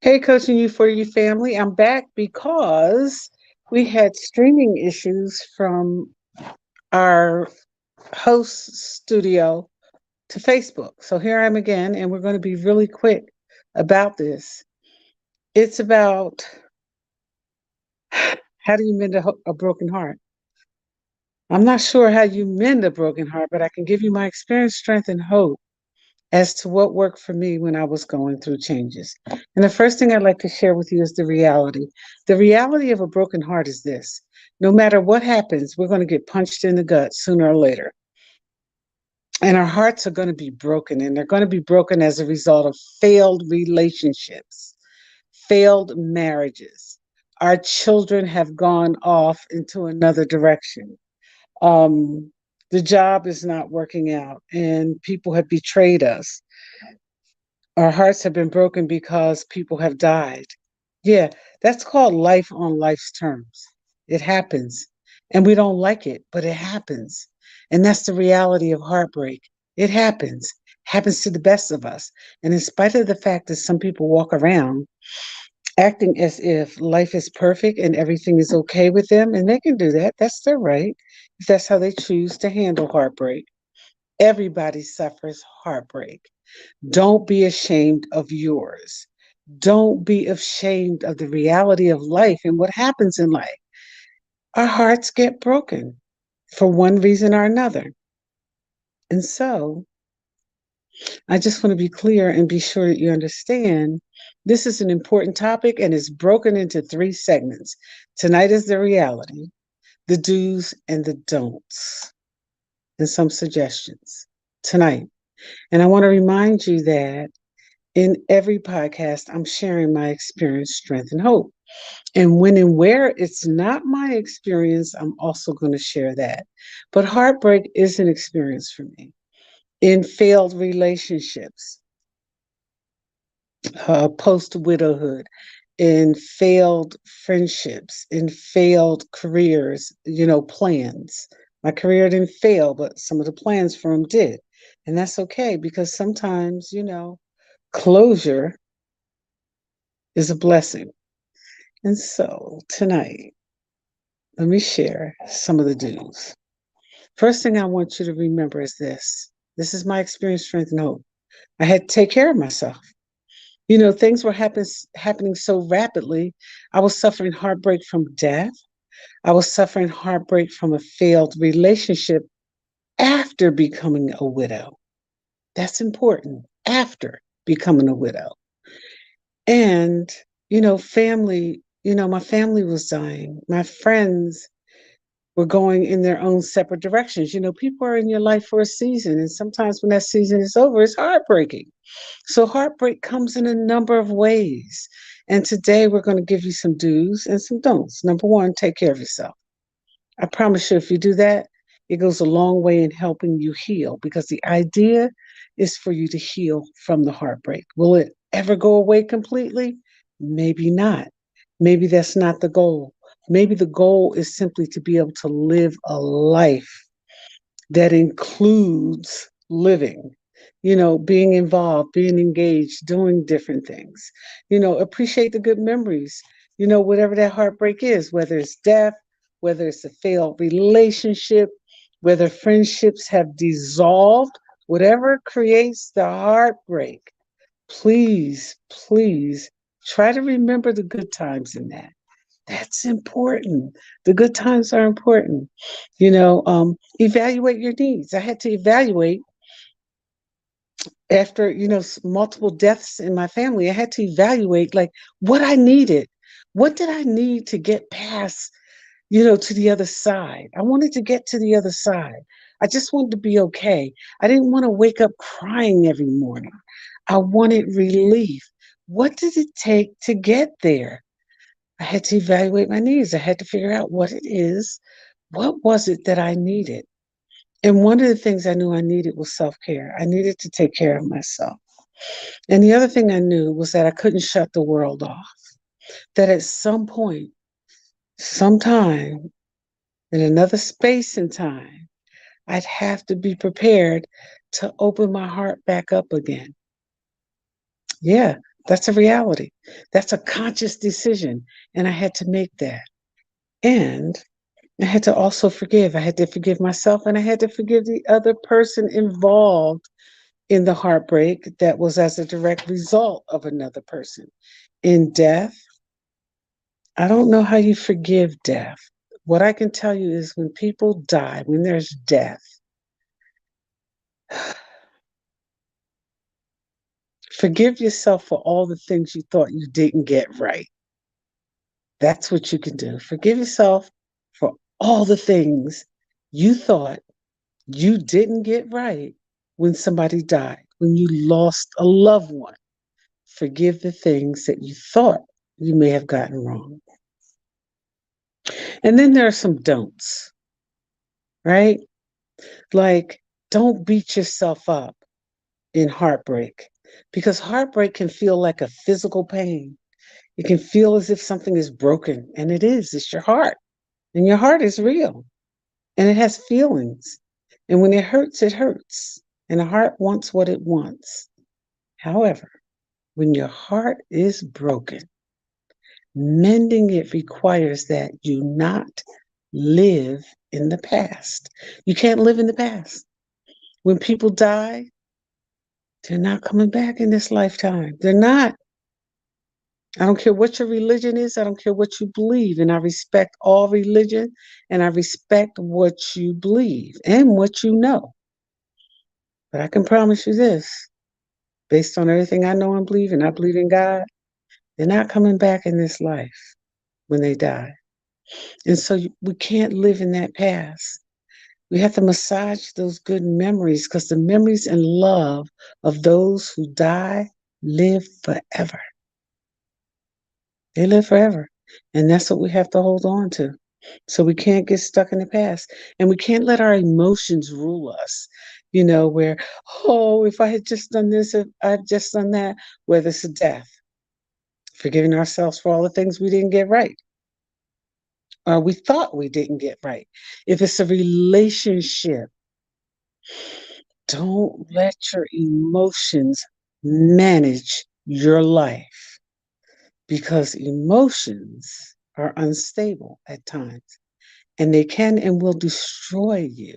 Hey, Coaching You for You family. I'm back because we had streaming issues from our host studio to Facebook. So here I am again, and we're going to be really quick about this. It's about how do you mend a broken heart? I'm not sure how you mend a broken heart, but I can give you my experience, strength, and hope as to what worked for me when I was going through changes. And the first thing I'd like to share with you is the reality. The reality of a broken heart is this: no matter what happens, we're going to get punched in the gut sooner or later. And our hearts are going to be broken, and they're going to be broken as a result of failed relationships, failed marriages. Our children have gone off into another direction. Um, the job is not working out, and people have betrayed us. Our hearts have been broken because people have died. Yeah, that's called life on life's terms. It happens. And we don't like it, but it happens. And that's the reality of heartbreak. It happens to the best of us. And in spite of the fact that some people walk around acting as if life is perfect and everything is okay with them, and they can do that, that's their right, if that's how they choose to handle heartbreak. Everybody suffers heartbreak. Don't be ashamed of yours. Don't be ashamed of the reality of life and what happens in life. Our hearts get broken for one reason or another. And so I just want to be clear and be sure that you understand this is an important topic and it's broken into three segments. Tonight is the reality, the do's and the don'ts, and some suggestions tonight. And I want to remind you that in every podcast, I'm sharing my experience, strength, and hope. And when and where it's not my experience, I'm also going to share that. But heartbreak is an experience for me. In failed relationships, post widowhood, in failed friendships, in failed careers, plans. My career didn't fail, but some of the plans for them did. And that's okay because sometimes, closure is a blessing. And so tonight, let me share some of the do's. First thing I want you to remember is this. This is my experience, strength, and hope. I had to take care of myself. Things were happening so rapidly. I was suffering heartbreak from death. I was suffering heartbreak from a failed relationship after becoming a widow. That's important. After becoming a widow. And, family, my family was dying. My friends were going in their own separate directions. People are in your life for a season, and sometimes when that season is over, it's heartbreaking. So, heartbreak comes in a number of ways. And today we're going to give you some do's and some don'ts. Number one, take care of yourself. I promise you, if you do that, it goes a long way in helping you heal because the idea is for you to heal from the heartbreak. Will it ever go away completely? Maybe not. Maybe that's not the goal. Maybe the goal is simply to be able to live a life that includes living, being involved, being engaged, doing different things, appreciate the good memories, whatever that heartbreak is, whether it's death, whether it's a failed relationship, whether friendships have dissolved, whatever creates the heartbreak, please, please try to remember the good times in that. That's important. The good times are important. Evaluate your needs. I had to evaluate after, multiple deaths in my family. I had to evaluate like what I needed. What did I need to get past, to the other side? I wanted to get to the other side. I just wanted to be okay. I didn't want to wake up crying every morning. I wanted relief. What did it take to get there? I had to evaluate my needs. I had to figure out what it is. What was it that I needed? And one of the things I knew I needed was self care. I needed to take care of myself. And the other thing I knew was that I couldn't shut the world off. That at some point, sometime, in another space and time, I'd have to be prepared to open my heart back up again. Yeah, That's a reality. That's a conscious decision. And I had to make that. And I had to also forgive. I had to forgive myself and I had to forgive the other person involved in the heartbreak that was as a direct result of another person. In death, I don't know how you forgive death. What I can tell you is when people die, when there's death, forgive yourself for all the things you thought you didn't get right. That's what you can do. Forgive yourself for all the things you thought you didn't get right when somebody died, when you lost a loved one. Forgive the things that you thought you may have gotten wrong. And then there are some don'ts, right? Like, don't beat yourself up in heartbreak because heartbreak can feel like a physical pain. It can feel as if something is broken, and it is. It's your heart, and your heart is real, and it has feelings. And when it hurts, and the heart wants what it wants. However, when your heart is broken, mending it requires that you not live in the past. You can't live in the past. When people die, they're not coming back in this lifetime. They're not. I don't care what your religion is. I don't care what you believe. And I respect all religion and I respect what you believe and what you know. But I can promise you this based on everything I know and I believe in God, they're not coming back in this life when they die. And so we can't live in that past. We have to massage those good memories because the memories and love of those who die live forever. They live forever. And that's what we have to hold on to. So we can't get stuck in the past. And we can't let our emotions rule us, where, oh, if I had just done this, if I've just done that, whether it's a death, forgiving ourselves for all the things we didn't get right, or we thought we didn't get right. If it's a relationship, don't let your emotions manage your life because emotions are unstable at times and they can and will destroy you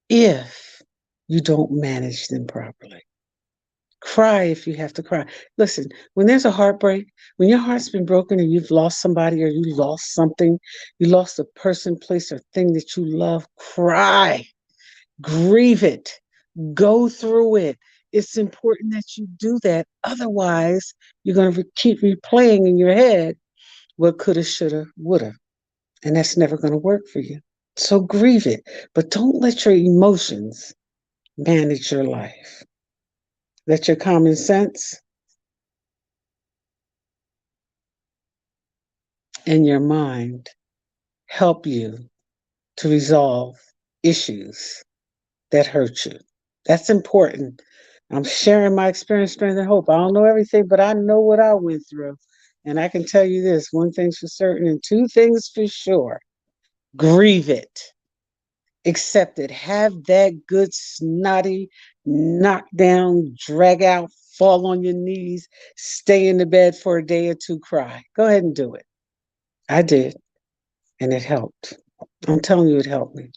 if you don't manage them properly. Cry if you have to cry. Listen, when there's a heartbreak, when your heart's been broken and you've lost somebody or you lost something, you lost a person, place, or thing that you love, cry, grieve it, go through it. It's important that you do that. Otherwise, you're going to keep replaying in your head what coulda, shoulda, woulda. And that's never going to work for you. So grieve it, but don't let your emotions manage your life. Let your common sense and your mind help you to resolve issues that hurt you. That's important. I'm sharing my experience, strength, and hope. I don't know everything, but I know what I went through. And I can tell you this one thing's for certain and two things for sure. Grieve it, accept it, have that good, snotty, knock down, drag out, fall on your knees, stay in the bed for a day or two, cry. Go ahead and do it. I did, and it helped. I'm telling you, it helped me.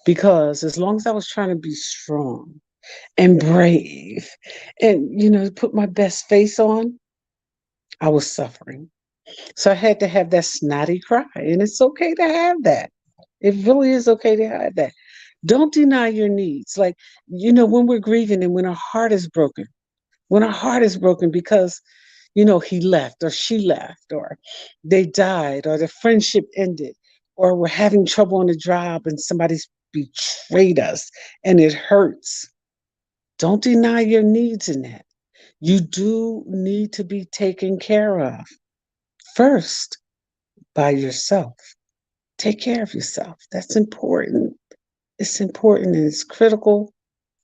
Because as long as I was trying to be strong and brave and, put my best face on, I was suffering. So I had to have that snotty cry. And it's okay to have that. It really is okay to have that. Don't deny your needs. Like, when we're grieving and when our heart is broken because, he left or she left or they died or the friendship ended or we're having trouble on the job and somebody's betrayed us and it hurts. Don't deny your needs in that. You do need to be taken care of first by yourself. Take care of yourself. That's important. It's important and it's critical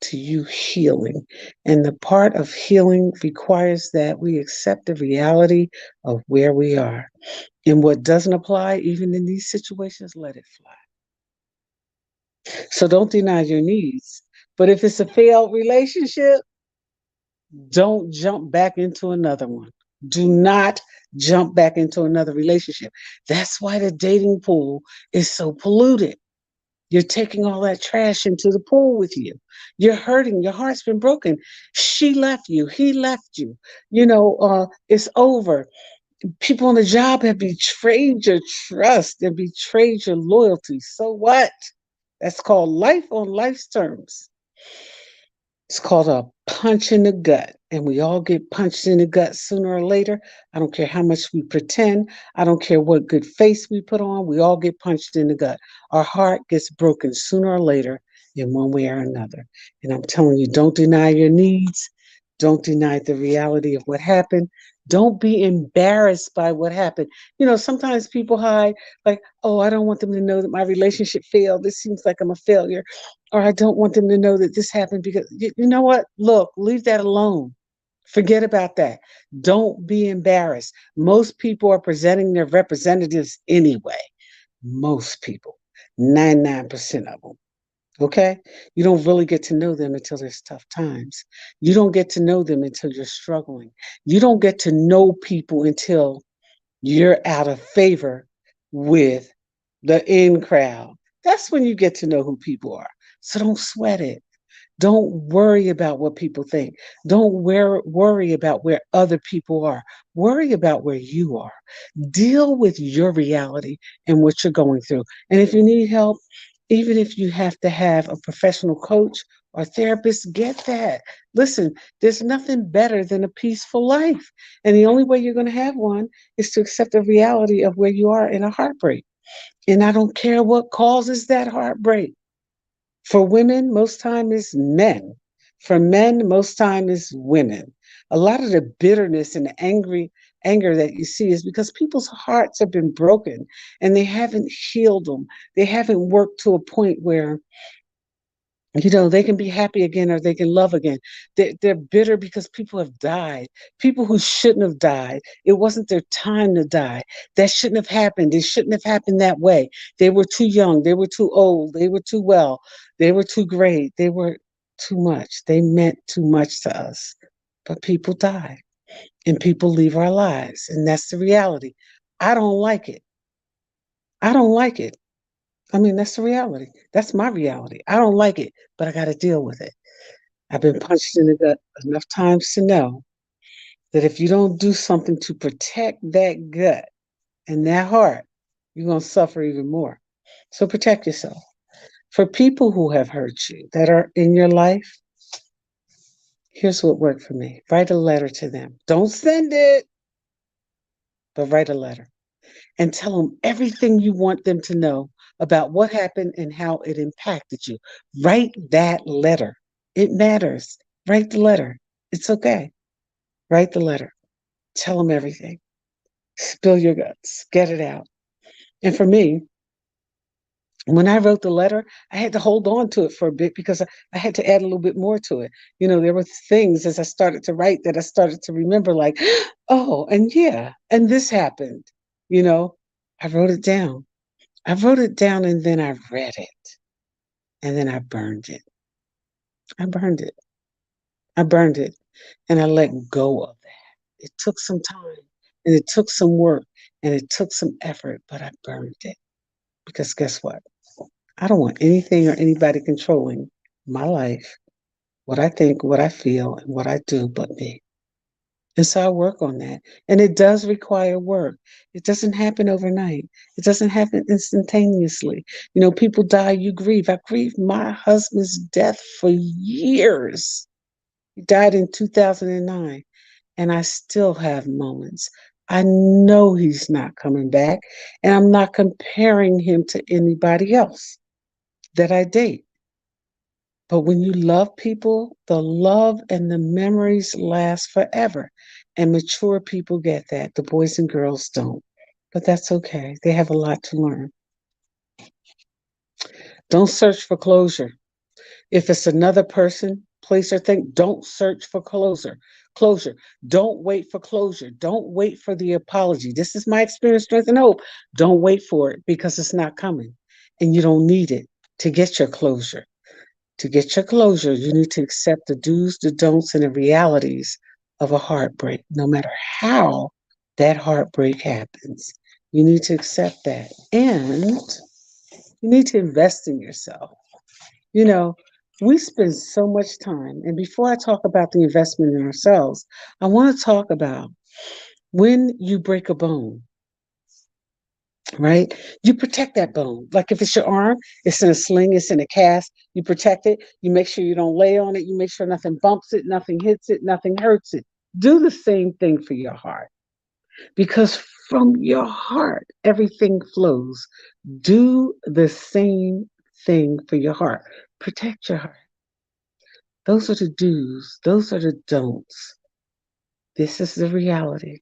to you healing. And the part of healing requires that we accept the reality of where we are. And what doesn't apply, even in these situations, let it fly. So don't deny your needs. But if it's a failed relationship, Don't jump back into another one. Do not jump back into another relationship. That's why the dating pool is so polluted. You're taking all that trash into the pool with you. You're hurting. Your heart's been broken. She left you. He left you. It's over. People on the job have betrayed your trust and betrayed your loyalty. So what? That's called life on life's terms. It's called a punch in the gut. And we all get punched in the gut sooner or later. I don't care how much we pretend. I don't care what good face we put on. We all get punched in the gut. Our heart gets broken sooner or later in one way or another. And I'm telling you, don't deny your needs. Don't deny the reality of what happened. Don't be embarrassed by what happened. Sometimes people hide, like, oh, I don't want them to know that my relationship failed. This seems like I'm a failure. Or I don't want them to know that this happened because, you know what? Look, leave that alone. Forget about that. Don't be embarrassed. Most people are presenting their representatives anyway. Most people, 99% of them. Okay? You don't really get to know them until there's tough times. You don't get to know them until you're struggling. You don't get to know people until you're out of favor with the in crowd. That's when you get to know who people are. So don't sweat it. Don't worry about what people think. Don't worry about where other people are. Worry about where you are. Deal with your reality and what you're going through. And if you need help, even if you have to have a professional coach or therapist, get that. Listen, there's nothing better than a peaceful life. And the only way you're going to have one is to accept the reality of where you are in a heartbreak. And I don't care what causes that heartbreak. For women, most time is men. For men, most time is women. A lot of the bitterness and the anger that you see is because people's hearts have been broken and they haven't healed them. They haven't worked to a point where they can be happy again or they can love again. They're bitter because people have died, people who shouldn't have died. It wasn't their time to die. That shouldn't have happened. It shouldn't have happened that way. They were too young. They were too old. They were too well. They were too great. They were too much. They meant too much to us. But people die and people leave our lives. And that's the reality. I don't like it. I don't like it. I mean, that's the reality. That's my reality. I don't like it, but I got to deal with it. I've been punched in the gut enough times to know that if you don't do something to protect that gut and that heart, you're going to suffer even more. So protect yourself. For people who have hurt you that are in your life, here's what worked for me. Write a letter to them. Don't send it, but write a letter and tell them everything you want them to know about what happened and how it impacted you. Write that letter. It matters. Write the letter. It's okay. Write the letter. Tell them everything. Spill your guts. Get it out. And for me, when I wrote the letter, I had to hold on to it for a bit because I had to add a little bit more to it. There were things as I started to write that I started to remember, like, oh, and yeah, and this happened. You know, I wrote it down. I wrote it down and then I read it and then I burned it. I burned it. I burned it and I let go of that. It took some time and it took some work and it took some effort, but I burned it because guess what? I don't want anything or anybody controlling my life, what I think, what I feel, and what I do but me. And so I work on that. And it does require work. It doesn't happen overnight. It doesn't happen instantaneously. People die, you grieve. I grieved my husband's death for years. He died in 2009, and I still have moments. I know he's not coming back, and I'm not comparing him to anybody else that I date. But when you love people, the love and the memories last forever. And mature people get that. The boys and girls don't. But that's okay. They have a lot to learn. Don't search for closure. If it's another person, place, or thing, don't search for closure. Closure. Don't wait for closure. Don't wait for the apology. This is my experience, strength, and hope. Don't wait for it because it's not coming. And you don't need it to get your closure. To get your closure, you need to accept the do's, the don'ts, and the realities of a heartbreak, no matter how that heartbreak happens. You need to accept that. And you need to invest in yourself. You know, we spend so much time, and before I talk about the investment in ourselves, I want to talk about when you break a bone, right? You protect that bone. Like if it's your arm, it's in a sling, it's in a cast. You protect it. You make sure you don't lay on it. You make sure nothing bumps it, nothing hits it, nothing hurts it. Do the same thing for your heart because from your heart, everything flows. Do the same thing for your heart. Protect your heart. Those are the do's, those are the don'ts. This is the reality.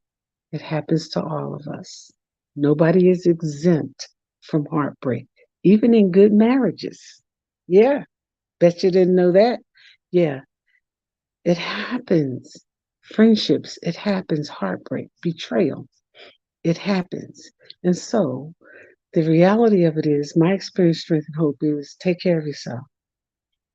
It happens to all of us. Nobody is exempt from heartbreak, even in good marriages. Yeah, bet you didn't know that. Yeah, it happens. Friendships, it happens. Heartbreak, betrayal, it happens. And so the reality of it is my experience, strength, and hope is take care of yourself.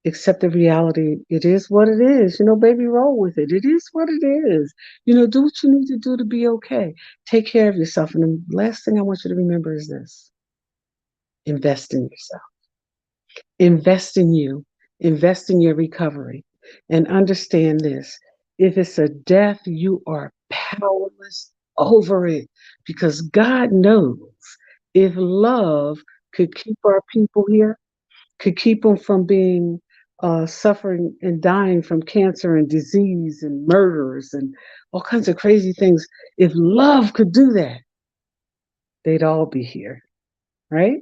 Accept the reality. It is what it is. Baby, roll with it. It is what it is. Do what you need to do to be okay. Take care of yourself. And the last thing I want you to remember is this: invest in yourself, invest in you, invest in your recovery, and understand this. If it's a death, you are powerless over it because God knows if love could keep our people here, could keep them from being suffering and dying from cancer and disease and murders and all kinds of crazy things. If love could do that, they'd all be here, right?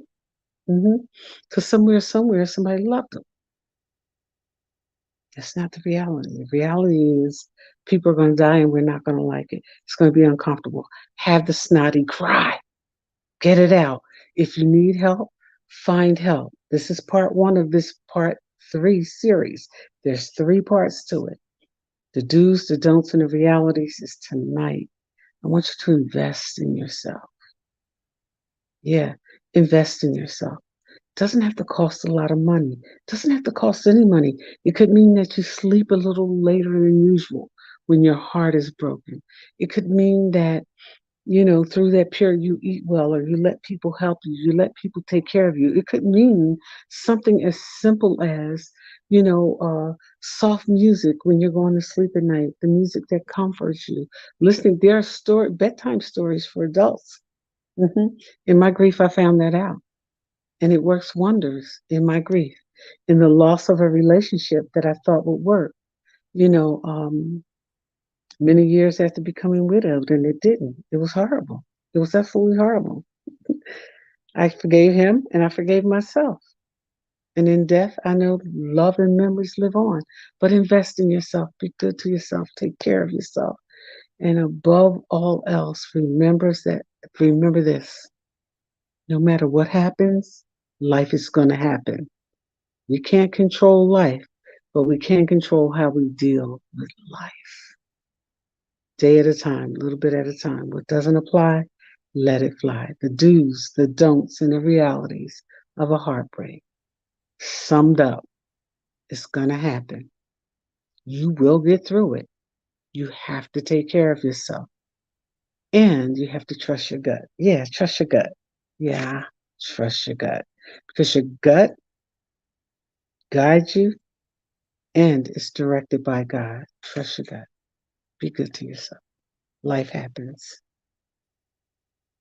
Because somewhere, somebody loved them. That's not the reality. The reality is people are going to die and we're not going to like it. It's going to be uncomfortable. Have the snotty cry. Get it out. If you need help, find help. This is part one of this part 3 series. There's 3 parts to it. The do's, the don'ts, and the realities is tonight. I want you to invest in yourself. Yeah, invest in yourself. Doesn't have to cost a lot of money. Doesn't have to cost any money. It could mean that you sleep a little later than usual when your heart is broken. It could mean that through that period you eat well or you let people help you, you let people take care of you. It could mean something as simple as, soft music when you're going to sleep at night, the music that comforts you. Listening, there are bedtime stories for adults. In my grief, I found that out. And it works wonders in my grief, in the loss of a relationship that I thought would work. You know, um, Many years after becoming widowed, and it didn't. It was horrible. It was absolutely horrible. I forgave him and I forgave myself. And in death, I know love and memories live on. But invest in yourself, be good to yourself, take care of yourself. And above all else, remember this. No matter what happens, life is going to happen. We can't control life, but we can control how we deal with life. Day at a time, a little bit at a time. What doesn't apply, let it fly. The do's, the don'ts, and the realities of a heartbreak. Summed up, it's going to happen. You will get through it. You have to take care of yourself. And you have to trust your gut. Yeah, trust your gut. Yeah, trust your gut. Because your gut guides you and is directed by God. Trust your gut. Be good to yourself. Life happens.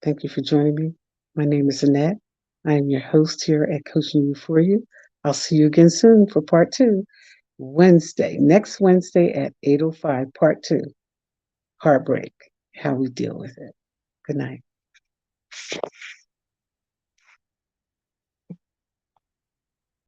Thank you for joining me. My name is Annette. I am your host here at Coaching You For You. I'll see you again soon for part 2, next Wednesday at 8:05, part 2, heartbreak, how we deal with it. Good night.